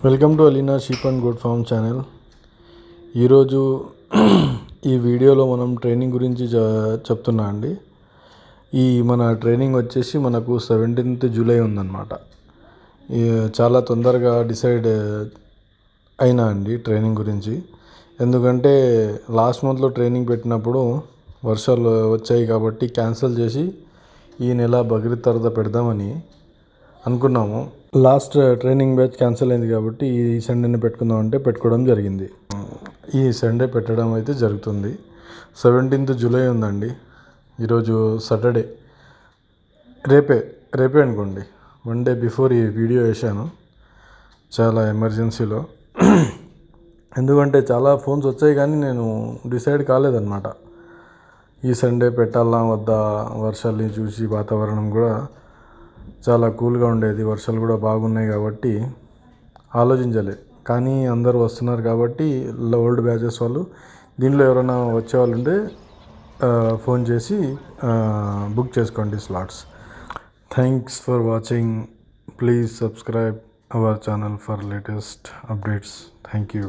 Welcome to Alina sheep and goat farm channel. ఈరోజు ఈ వీడియోలో మనం ట్రైనింగ్ గురించి చెప్తున్నా అండి. మన ట్రైనింగ్ వచ్చేసి మనకు 17th జూలై ఉందన్నమాట. చాలా తొందరగా డిసైడ్ అయినా అండి ట్రైనింగ్ గురించి. ఎందుకంటే లాస్ట్ మంత్లో ట్రైనింగ్ పెట్టినప్పుడు వర్షాలు వచ్చాయి కాబట్టి క్యాన్సిల్ చేసి ఈ నెల బక్రీద్ తర్వాత పెడదామని అనుకున్నాము. లాస్ట్ ట్రైనింగ్ బ్యాచ్ క్యాన్సిల్ అయింది కాబట్టి ఈ సండేని పెట్టుకుందామంటే పెట్టుకోవడం జరిగింది. ఈ సండే పెట్టడం అయితే జరుగుతుంది. 17th జూలై ఉందండి. ఈరోజు సాటర్డే, రేపే అనుకోండి. 1 డే బిఫోర్ ఈ వీడియో వేశాను, చాలా ఎమర్జెన్సీలో. ఎందుకంటే చాలా ఫోన్స్ వచ్చాయి కానీ నేను డిసైడ్ కాలేదన్నమాట. ఈ సండే పెట్టాలా వద్దా, వర్షాలని చూసి వాతావరణం కూడా చాలా కూల్గా ఉండేది, వర్షాలు కూడా బాగున్నాయి కాబట్టి ఆలోచించలే. కానీ అందరూ వస్తున్నారు కాబట్టి ఓల్డ్ బ్యాచెస్ వాళ్ళు దీంట్లో ఎవరైనా వచ్చేవాళ్ళు ఉంటే ఫోన్ చేసి బుక్ చేసుకోండి slots. Thanks for watching. Please subscribe our channel for latest updates. Thank you.